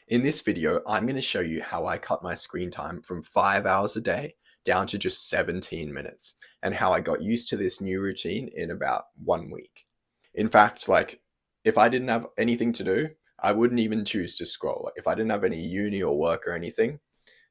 In this video, I'm going to show you how I cut my screen time from 5 hours a day down to just 17 minutes, and how I got used to this new routine in about 1 week. In fact, if I didn't have anything to do, I wouldn't even choose to scroll. Like, if I didn't have any uni or work or anything,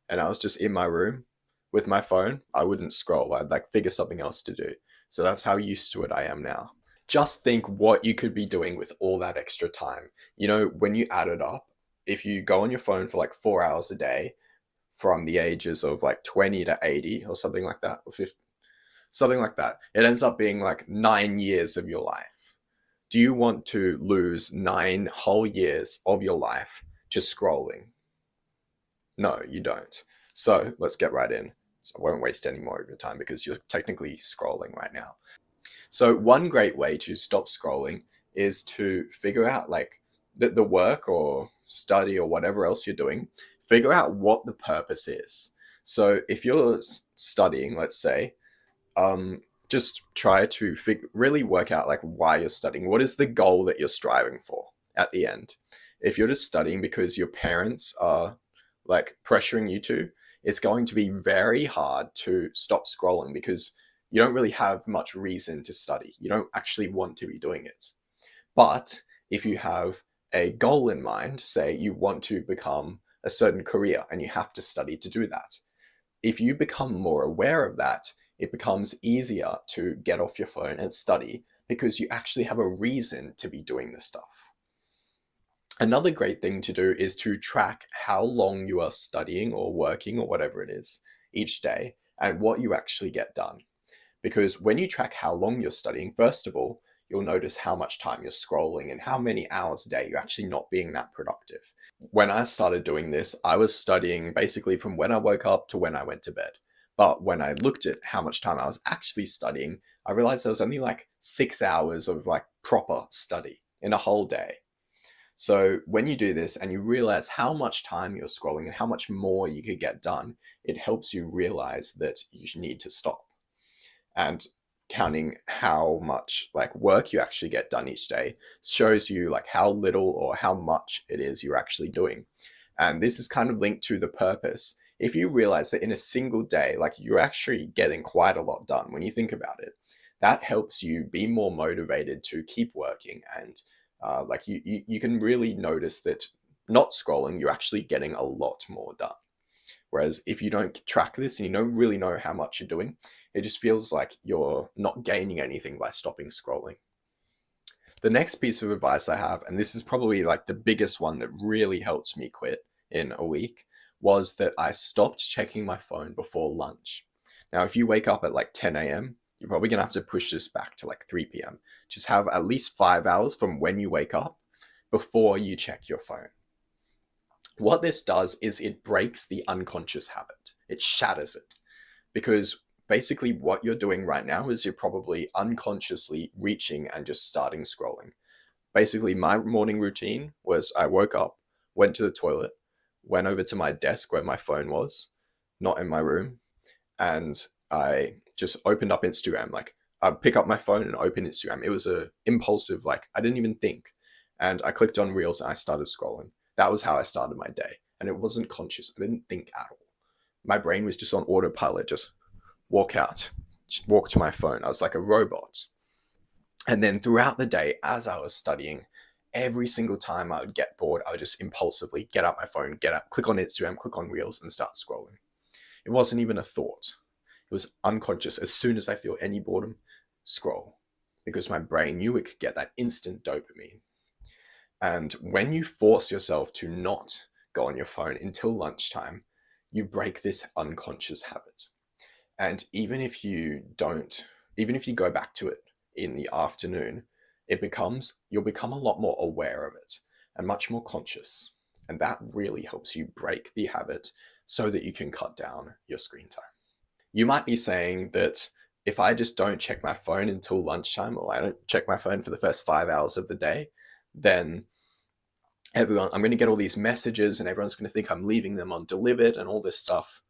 and I was just in my room with my phone, I wouldn't scroll. I'd figure something else to do. So that's how used to it I am now. Just think what you could be doing with all that extra time. When you add it up, if you go on your phone for 4 hours a day from the ages of 20 to 80 or something like that, or 50, something like that, it ends up being 9 years of your life. Do you want to lose 9 whole years of your life just scrolling? No, you don't. So let's get right in. So I won't waste any more of your time because you're technically scrolling right now. So one great way to stop scrolling is to figure out the work or study or whatever else you're doing, figure out what the purpose is. So if you're studying, let's say, just try to really work out why you're studying. What is the goal that you're striving for at the end? If you're just studying because your parents are pressuring you to, it's going to be very hard to stop scrolling because you don't really have much reason to study. You don't actually want to be doing it. But if you have a goal in mind, say you want to become a certain career and you have to study to do that, if you become more aware of that, it becomes easier to get off your phone and study because you actually have a reason to be doing this stuff. Another great thing to do is to track how long you are studying or working or whatever it is each day and what you actually get done. Because when you track how long you're studying, first of all, you'll notice how much time you're scrolling and how many hours a day you're actually not being that productive. When I started doing this, I was studying basically from when I woke up to when I went to bed. But when I looked at how much time I was actually studying, I realized there was only 6 hours of proper study in a whole day. So when you do this and you realize how much time you're scrolling and how much more you could get done, it helps you realize that you need to stop. And counting how much work you actually get done each day shows you how little or how much it is you're actually doing. And this is kind of linked to the purpose. If you realize that in a single day, you're actually getting quite a lot done when you think about it, that helps you be more motivated to keep working. And you can really notice that not scrolling, you're actually getting a lot more done. Whereas if you don't track this and you don't really know how much you're doing, it just feels like you're not gaining anything by stopping scrolling. The next piece of advice I have, and this is probably the biggest one that really helps me quit in a week, was that I stopped checking my phone before lunch. Now, if you wake up at 10 a.m., you're probably going to have to push this back to 3 p.m. Just have at least 5 hours from when you wake up before you check your phone. What this does is it breaks the unconscious habit. It shatters it. Because basically what you're doing right now is you're probably unconsciously reaching and just starting scrolling. Basically, my morning routine was I woke up, went to the toilet, went over to my desk where my phone was, not in my room, and I just opened up Instagram. I'd pick up my phone and open Instagram. It was a impulsive, I didn't even think. And I clicked on Reels and I started scrolling. That was how I started my day. And it wasn't conscious. I didn't think at all. My brain was just on autopilot, just walk out, just walk to my phone. I was like a robot. And then throughout the day, as I was studying, every single time I would get bored, I would just impulsively get out my phone, get out, click on Instagram, click on Reels, and start scrolling. It wasn't even a thought. It was unconscious. As soon as I feel any boredom, scroll. Because my brain knew it could get that instant dopamine. And when you force yourself to not go on your phone until lunchtime, you break this unconscious habit. And even if you go back to it in the afternoon, you'll become a lot more aware of it and much more conscious. And that really helps you break the habit so that you can cut down your screen time. You might be saying that if I just don't check my phone until lunchtime, or I don't check my phone for the first 5 hours of the day, then I'm going to get all these messages and everyone's going to think I'm leaving them undelivered and all this stuff.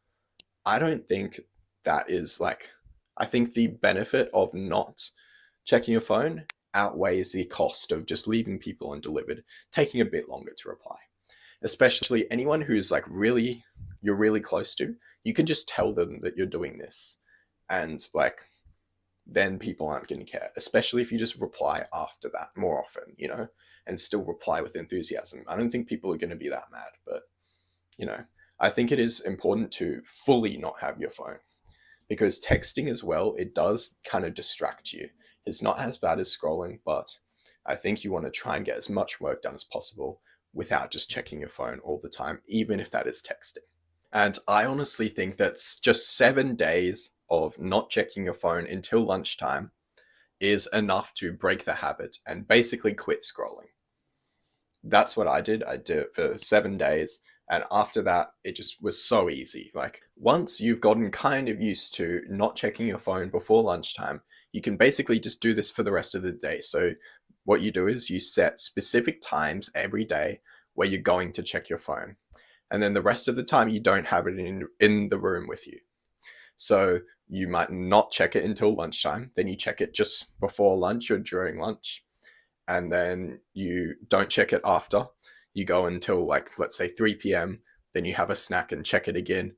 I don't think that is I think the benefit of not checking your phone outweighs the cost of just leaving people undelivered, taking a bit longer to reply. especially anyone who's like really, you're really close to, you can just tell them that you're doing this. And like, then people aren't going to care, especially if you just reply after that more often, and still reply with enthusiasm. I don't think people are going to be that mad, but, you know, I think it is important to fully not have your phone because texting as well, it does kind of distract you. It's not as bad as scrolling, but I think you want to try and get as much work done as possible without just checking your phone all the time, even if that is texting. And I honestly think that's just 7 days of not checking your phone until lunchtime is enough to break the habit and basically quit scrolling. That's what I did. I did it for 7 days. And after that, it just was so easy. Like, once you've gotten kind of used to not checking your phone before lunchtime, you can basically just do this for the rest of the day. So, what you do is you set specific times every day where you're going to check your phone. And then the rest of the time, you don't have it in the room with you. So, you might not check it until lunchtime. Then you check it just before lunch or during lunch, and then you don't check it after. You go until like, let's say 3 p.m. Then you have a snack and check it again,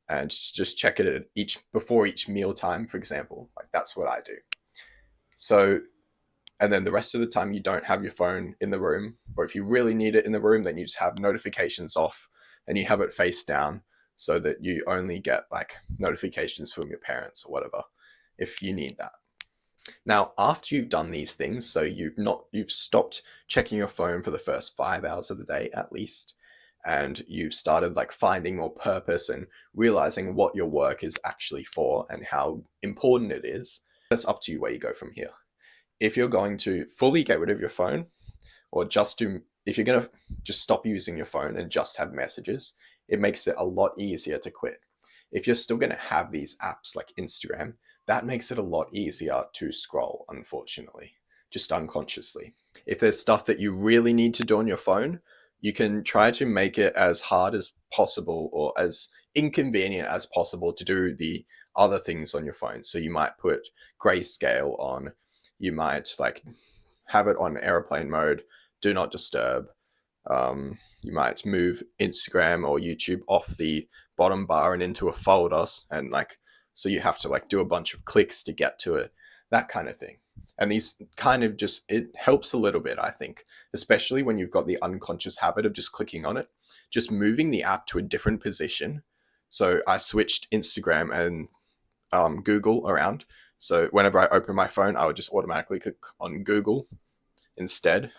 and just check it at before each meal time, for example. Like, that's what I do. So, and then the rest of the time you don't have your phone in the room, or if you really need it in the room, then you just have notifications off and you have it face down so that you only get like notifications from your parents or whatever if you need that. Now, after you've done these things, so you've stopped checking your phone for the first 5 hours of the day at least, and you've started like finding more purpose and realizing what your work is actually for and how important it is, it's up to you where you go from here. If you're going to fully get rid of your phone, or if you're going to just stop using your phone and just have messages, it makes it a lot easier to quit. If you're still going to have these apps like Instagram, that makes it a lot easier to scroll, unfortunately, just unconsciously. If there's stuff that you really need to do on your phone, you can try to make it as hard as possible or as inconvenient as possible to do the other things on your phone. So you might put grayscale on, you might like have it on airplane mode, do not disturb. You might move Instagram or YouTube off the bottom bar and into a folder, and like, so you have to like do a bunch of clicks to get to it, that kind of thing. And these kind of just, it helps a little bit, I think, especially when you've got the unconscious habit of just clicking on it, just moving the app to a different position. So I switched Instagram and Google around. So whenever I open my phone, I would just automatically click on Google instead.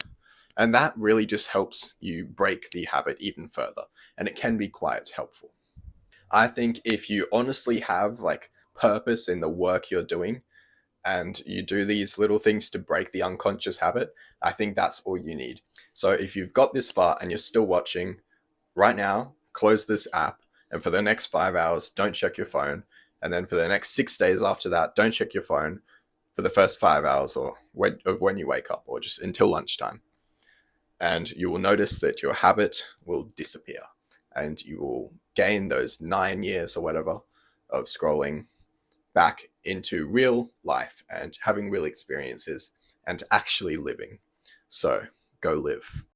And that really just helps you break the habit even further. And it can be quite helpful. I think if you honestly have like purpose in the work you're doing and you do these little things to break the unconscious habit, I think that's all you need. So if you've got this far and you're still watching right now, close this app, and for the next 5 hours, don't check your phone. And then for the next 6 days after that, don't check your phone for the first 5 hours or when you wake up, or just until lunchtime. And you will notice that your habit will disappear and you will gain those 9 years or whatever of scrolling back into real life and having real experiences and actually living. So go live.